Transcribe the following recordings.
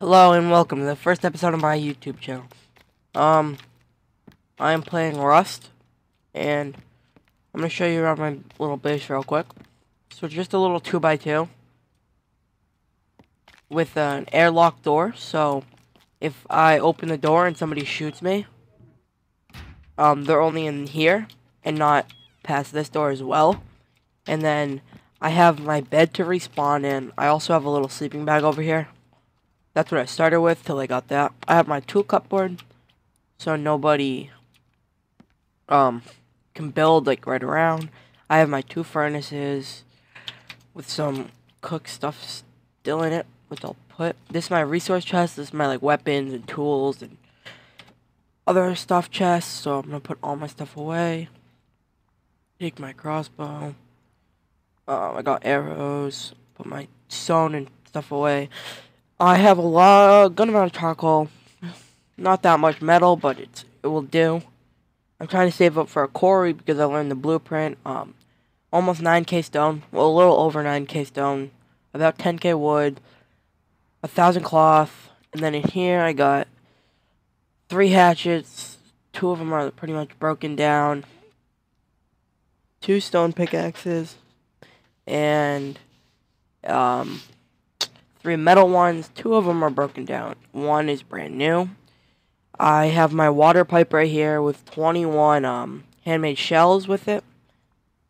Hello and welcome to the first episode of my YouTube channel. I am playing Rust, and I'm gonna show you around my little base real quick. So it's just a little 2x2 with an airlock door. So if I open the door and somebody shoots me, they're only in here and not past this door as well. And then I have my bed to respawn in. I also have a little sleeping bag over here. That's what I started with till I got that. I have my tool cupboard, so nobody can build like right around. I have my 2 furnaces with some cooked stuff still in it, which I'll put. This is my resource chest. This is my like weapons and tools and other stuff chest. So I'm gonna put all my stuff away. Take my crossbow. I got arrows. Put my stone and stuff away. I have a good amount of charcoal. Not that much metal, but it will do. I'm trying to save up for a quarry because I learned the blueprint. Almost 9k stone. Well, a little over 9k stone. About 10k wood. 1,000 cloth. And then in here I got 3 hatchets. 2 of them are pretty much broken down. 2 stone pickaxes. And 3 metal ones. 2 of them are broken down. 1 is brand new. I have my water pipe right here with 21 handmade shells with it.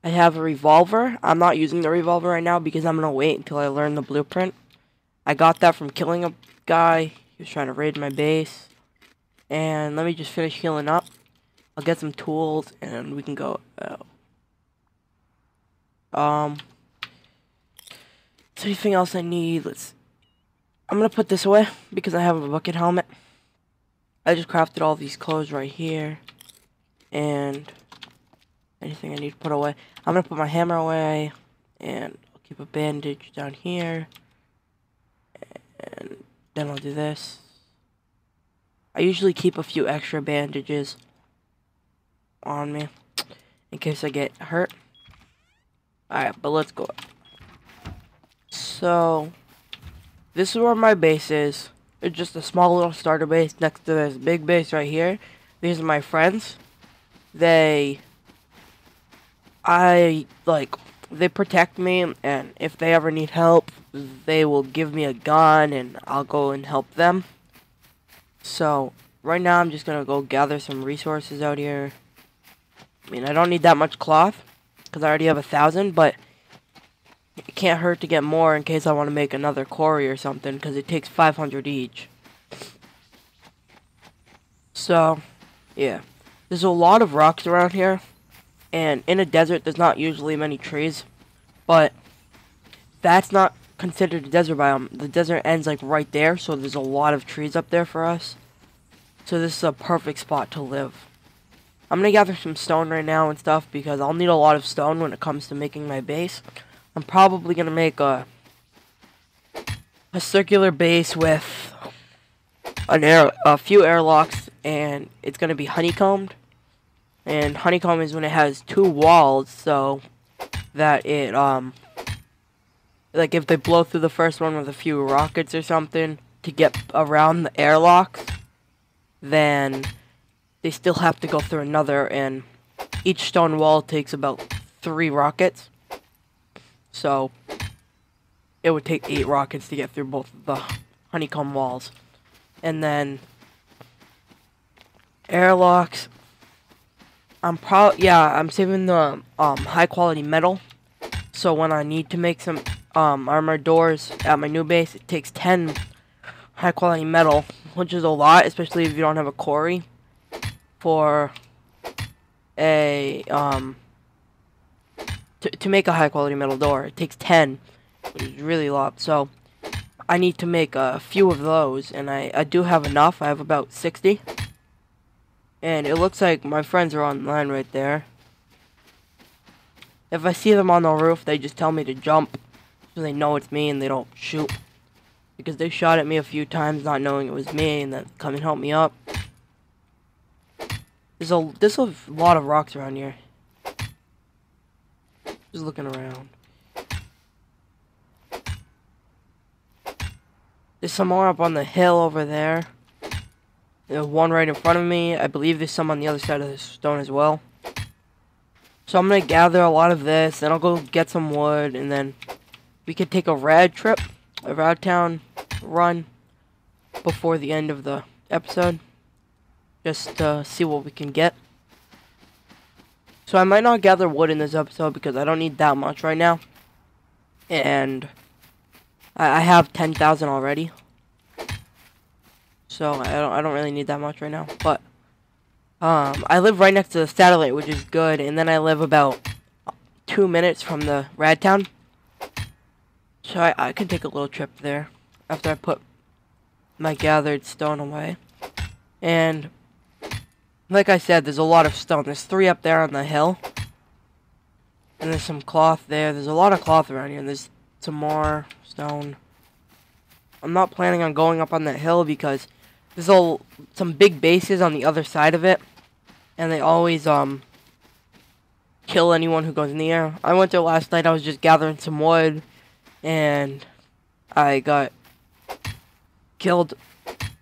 I have a revolver. I'm not using the revolver right now because I'm gonna wait until I learn the blueprint. I got that from killing a guy. He was trying to raid my base. And let me just finish healing up. I'll get some tools and we can go out. So anything else I need? I'm gonna put this away because I have a bucket helmet. I just crafted all these clothes right here. And anything I need to put away. I'm gonna put my hammer away. And I'll keep a bandage down here. And then I'll do this. I usually keep a few extra bandages on me in case I get hurt. Alright, but let's go. So, this is where my base is. It's just a small little starter base next to this big base right here. These are my friends. They protect me, and if they ever need help, they will give me a gun, and I'll go and help them. So, right now I'm just gonna go gather some resources out here. I mean, I don't need that much cloth, because I already have 1,000, but it can't hurt to get more in case I want to make another quarry or something, because it takes 500 each. So, yeah. There's a lot of rocks around here, and in a desert there's not usually many trees, but that's not considered a desert biome. The desert ends like right there, so there's a lot of trees up there for us. So this is a perfect spot to live. I'm gonna gather some stone right now and stuff because I'll need a lot of stone when it comes to making my base. I'm probably gonna make a circular base with a few airlocks, and it's gonna be honeycombed. And honeycomb is when it has 2 walls, so that it like if they blow through the first one with a few rockets or something to get around the airlocks, then they still have to go through another, and each stone wall takes about 3 rockets. So it would take 8 rockets to get through both of the honeycomb walls. And then airlocks. I'm saving the high quality metal. So when I need to make some armored doors at my new base, it takes 10 high quality metal, which is a lot, especially if you don't have a quarry for a to make a high quality metal door. It takes 10, which is really a lot. So I need to make a few of those, and I do have enough. I have about 60. And it looks like my friends are online right there. If I see them on the roof, they just tell me to jump, so they know it's me and they don't shoot. Because they shot at me a few times not knowing it was me, and then come and help me up. There's a lot of rocks around here. Just looking around. There's some more up on the hill over there. There's one right in front of me. I believe there's some on the other side of the stone as well. So I'm going to gather a lot of this, then I'll go get some wood, and then we could take a rad trip, a rad town run before the end of the episode. Just to see what we can get. So I might not gather wood in this episode because I don't need that much right now. And I have 10,000 already. So I don't really need that much right now. But I live right next to the satellite, which is good. And then I live about 2 minutes from the rad town. So I can take a little trip there after I put my gathered stone away. And like I said, there's a lot of stone. There's 3 up there on the hill. And there's some cloth there. There's a lot of cloth around here. And there's some more stone. I'm not planning on going up on that hill because there's some big bases on the other side of it. And they always kill anyone who goes in the air. I went there last night. I was just gathering some wood. And I got killed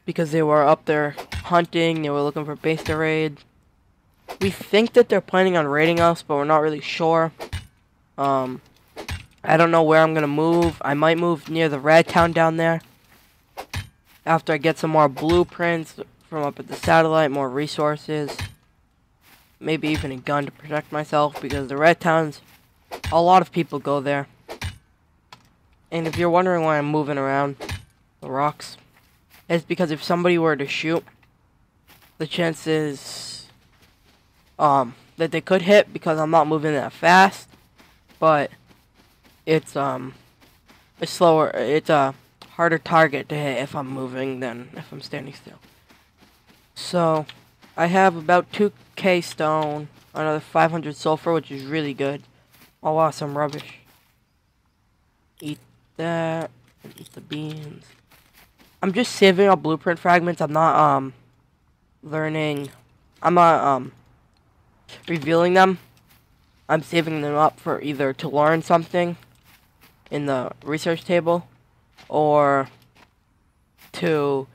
because they were up there hunting. They were looking for base to raid. We think that they're planning on raiding us, but we're not really sure. I don't know where I'm gonna move. I might move near the rad town down there after I get some more blueprints from up at the satellite, more resources, maybe even a gun to protect myself, because the rad towns, a lot of people go there. And if you're wondering why I'm moving around the rocks, it's because if somebody were to shoot, the chances that they could hit, because I'm not moving that fast, but it's slower, it's a harder target to hit if I'm moving than if I'm standing still. So I have about 2k stone, another 500 sulfur, which is really good. Oh wow, some rubbish. Eat that, and eat the beans. I'm just saving up blueprint fragments. I'm not revealing them. I'm saving them up for either to learn something in the research table, or to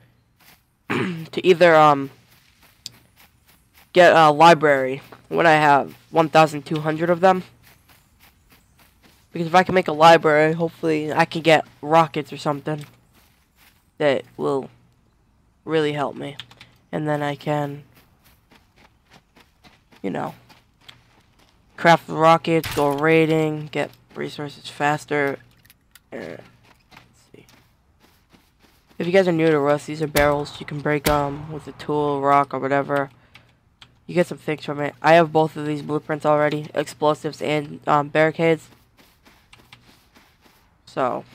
either get a library when I have 1,200 of them. Because if I can make a library, hopefully I can get rockets or something that will really help me. And then I can, you know, craft the rockets, go raiding, get resources faster. Let's see. If you guys are new to Rust, these are barrels. You can break them with a tool, rock, or whatever. You get some things from it. I have both of these blueprints already, explosives and barricades. So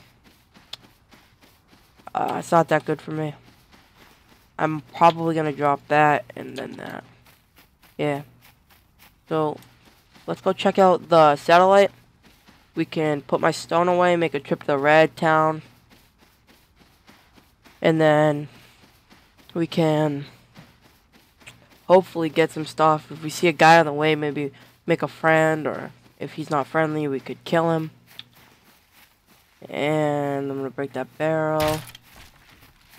it's not that good for me. I'm probably gonna drop that and then that. Yeah. So let's go check out the satellite. We can put my stone away, make a trip to the rad town, and then we can hopefully get some stuff. If we see a guy on the way, maybe make a friend, or if he's not friendly, we could kill him. And I'm gonna break that barrel.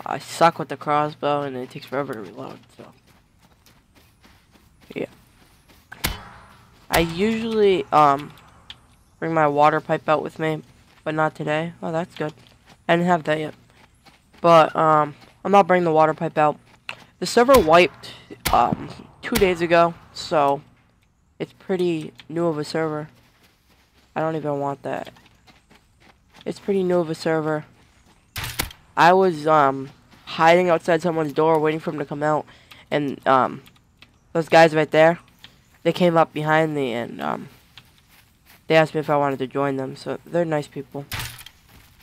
I suck with the crossbow, and it takes forever to reload, so yeah. I usually bring my water pipe out with me, but not today. Oh, that's good. I didn't have that yet. But I'm not bringing the water pipe out. The server wiped 2 days ago, so it's pretty new of a server. I don't even want that. It's pretty new of a server. I was hiding outside someone's door waiting for him to come out, and those guys right there, they came up behind me, and they asked me if I wanted to join them. So they're nice people.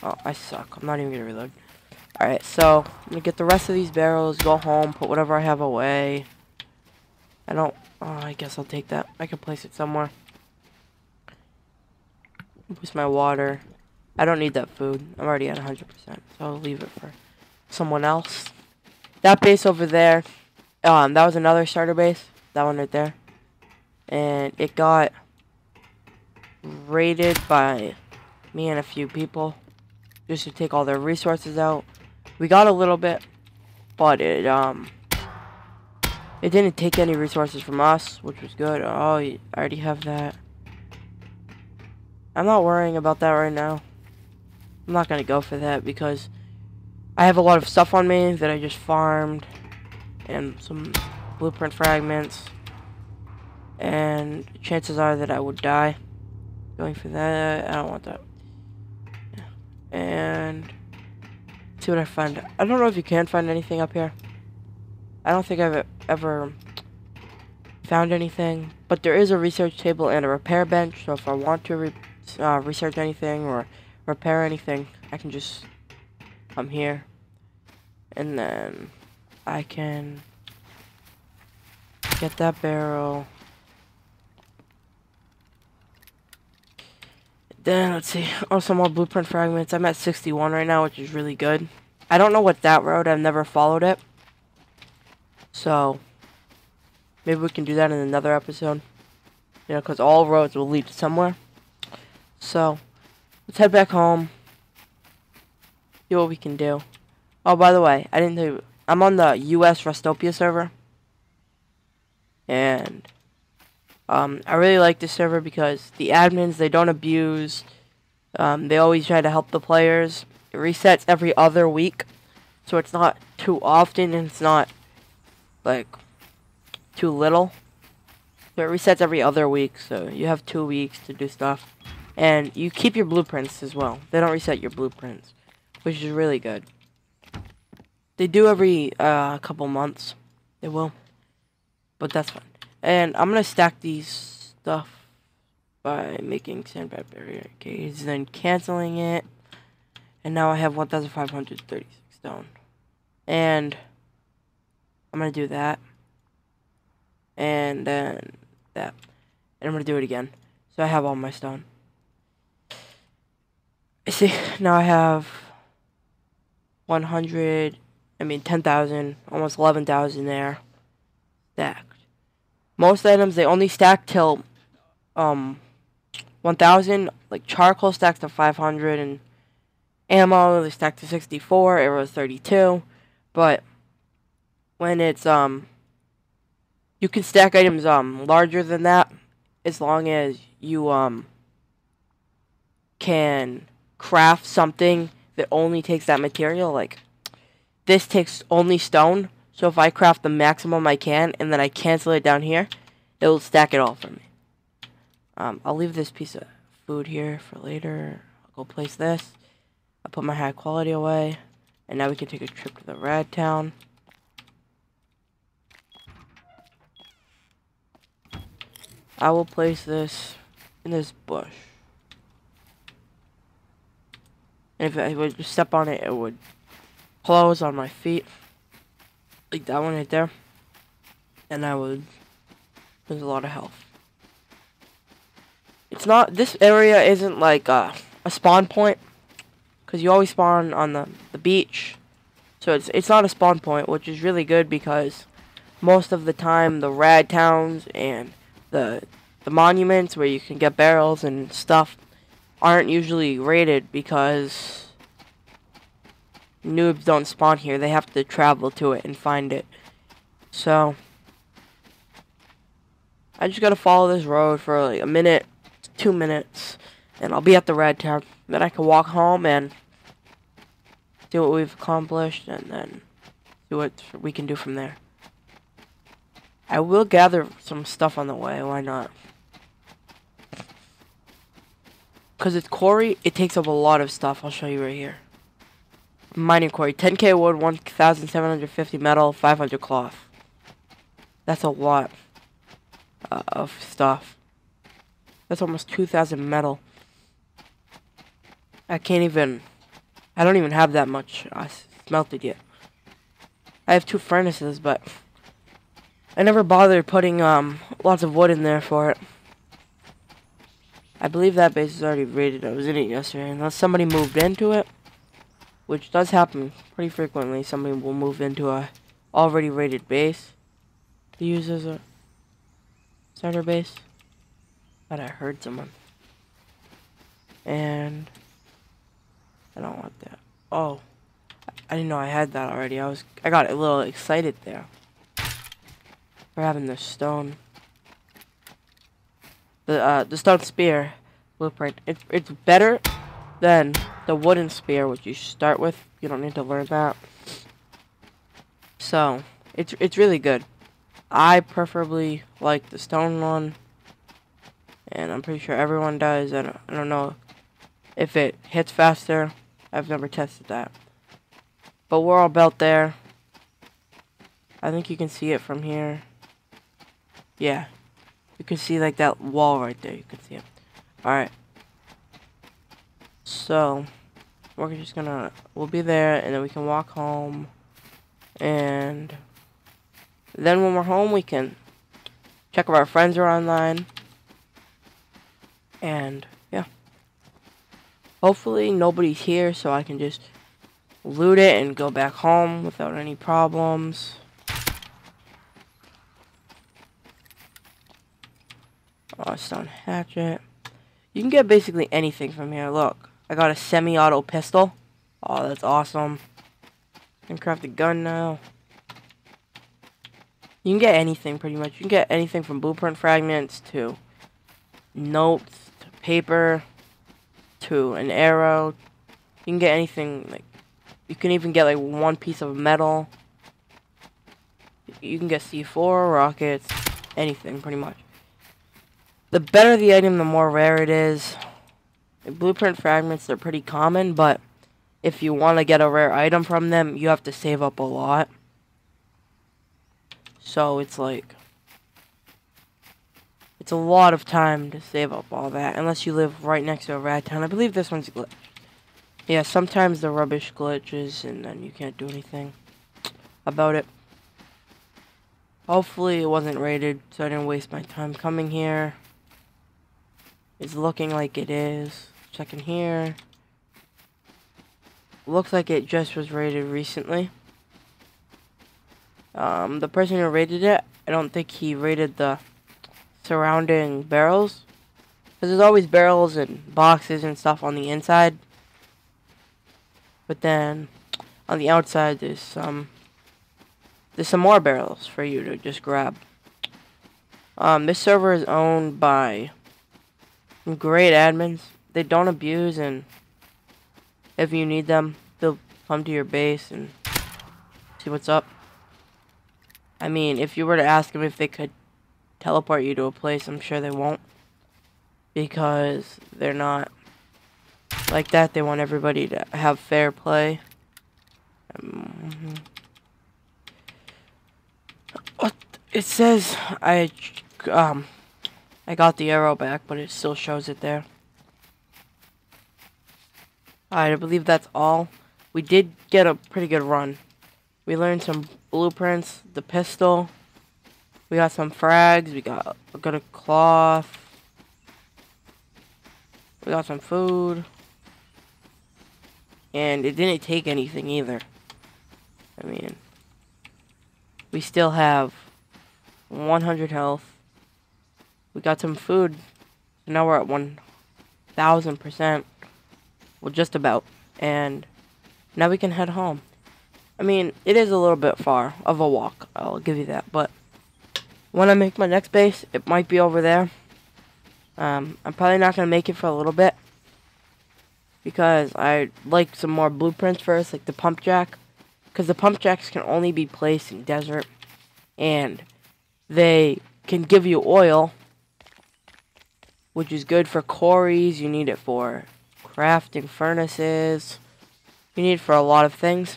Oh, I suck. I'm not even gonna reload. Alright, so I'm gonna get the rest of these barrels, go home, put whatever I have away. I guess I'll take that. I can place it somewhere. Boost my water. I don't need that food. I'm already at 100%, so I'll leave it for someone else. That base over there, that was another starter base. That one right there. And it got raided by me and a few people just to take all their resources out. We got a little bit, but it didn't take any resources from us, which was good. Oh, I already have that. I'm not worrying about that right now. I'm not gonna go for that because I have a lot of stuff on me that I just farmed, and some blueprint fragments, and chances are that I would die going for that. I don't want that. And see what I find. I don't know if you can find anything up here. I don't think I've ever found anything, but there is a research table and a repair bench, so if I want to research anything or repair anything, I can just come here, and then I can get that barrel. Then, let's see, oh, some more blueprint fragments. I'm at 61 right now, which is really good. I don't know what that road, I've never followed it. So, maybe we can do that in another episode. You know, because all roads will lead to somewhere. So, let's head back home. See what we can do. Oh, by the way, I didn't tell you, I'm on the US Rustopia server. And I really like this server because the admins, they don't abuse. They always try to help the players. It resets every other week, so it's not too often, and it's not like too little. So it resets every other week, so you have 2 weeks to do stuff. And you keep your blueprints as well. They don't reset your blueprints, which is really good. They do every couple months. They will. But that's fine. And I'm going to stack these stuff by making sandbag barricades, then canceling it. And now I have 1,536 stone. And I'm going to do that. And then that. And I'm going to do it again. So I have all my stone. See, now I have 10,000, almost 11,000 there. Stacked. Most items, they only stack till 1,000. Like charcoal stacks to 500, and ammo, they stack to 64, arrows 32. But when it's you can stack items larger than that, as long as you can craft something that only takes that material. Like this takes only stone, so if I craft the maximum I can and then I cancel it down here, it will stack it all for me. I'll leave this piece of food here for later. I'll go place this. I'll put my high quality away, and now we can take a trip to the Rad Town. I will place this in this bush. And if I would just step on it, it would close on my feet. Like that one right there. And I would lose a lot of health. It's not, this area isn't like a spawn point, because you always spawn on the beach. So it's not a spawn point, which is really good because most of the time the Rad Towns and the monuments where you can get barrels and stuff aren't usually raided because noobs don't spawn here. They have to travel to it and find it. So I just gotta follow this road for like a minute, 2 minutes, and I'll be at the Rad Town. Then I can walk home and see what we've accomplished, and then see what we can do from there. I will gather some stuff on the way, why not? Because it's quarry, it takes up a lot of stuff. I'll show you right here. Mining quarry, 10k wood, 1,750 metal, 500 cloth. That's a lot of stuff. That's almost 2,000 metal. I don't even have that much smelted yet. I have 2 furnaces, but I never bothered putting lots of wood in there for it. I believe that base is already raided. I was in it yesterday, unless somebody moved into it, which does happen pretty frequently. Somebody will move into a already raided base to use as a starter base. But I heard someone. And I don't want that. Oh, I didn't know I had that already. I got a little excited there. For having the stone. The stone spear blueprint. It's better than the wooden spear, which you start with. You don't need to learn that. So, it's really good. I preferably like the stone one. And I'm pretty sure everyone does. I don't know if it hits faster. I've never tested that. But we're all about there. I think you can see it from here. Yeah. You can see like that wall right there. You can see it. Alright. So, we're just gonna... We'll be there and then we can walk home. And then when we're home we can check if our friends are online. And, yeah. Hopefully nobody's here so I can just loot it and go back home without any problems. Oh, stone hatchet. You can get basically anything from here. Look, I got a semi-auto pistol. Oh, that's awesome. I can craft a gun now. You can get anything pretty much. You can get anything from blueprint fragments to notes to paper to an arrow. You can get anything. Like, you can even get like one piece of metal. You can get C4, rockets, anything pretty much. The better the item, the more rare it is. The blueprint fragments, they're pretty common, but if you want to get a rare item from them, you have to save up a lot. So it's like, it's a lot of time to save up all that, unless you live right next to a rat town. I believe this one's glitched. Yeah, sometimes the rubbish glitches, and then you can't do anything about it. Hopefully it wasn't raided, so I didn't waste my time coming here. It's looking like it is. Checking here. Looks like it just was raided recently. The person who raided it, I don't think he raided the surrounding barrels. Because there's always barrels and boxes and stuff on the inside. But then, on the outside, there's some more barrels for you to just grab. This server is owned by some great admins. They don't abuse, and if you need them, they'll come to your base and see what's up. I mean, if you were to ask them if they could teleport you to a place, I'm sure they won't. Because they're not like that. They want everybody to have fair play. What? It says I got the arrow back, but it still shows it there. Alright, I believe that's all. We did get a pretty good run. We learned some blueprints, the pistol. We got some frags, we got a good cloth. We got some food. And it didn't take anything either. I mean, we still have 100 health. We got some food. So now we're at 1000%. Well, just about. And now we can head home. I mean, it is a little bit far of a walk. I'll give you that. But when I make my next base, it might be over there. I'm probably not going to make it for a little bit. Because I'd like some more blueprints first, like the pump jack. Because the pump jacks can only be placed in desert. And they can give you oil, which is good for quarries. You need it for crafting furnaces. You need it for a lot of things.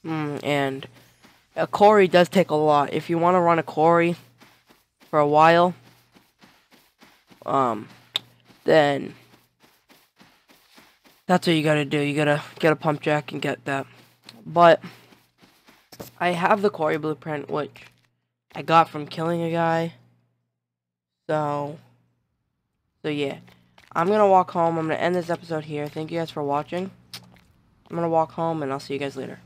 And a quarry does take a lot. If you want to run a quarry for a while, then that's what you gotta do. You gotta get a pump jack and get that. But I have the quarry blueprint, which I got from killing a guy. So yeah. I'm gonna walk home. I'm gonna end this episode here. Thank you guys for watching. I'm gonna walk home and I'll see you guys later.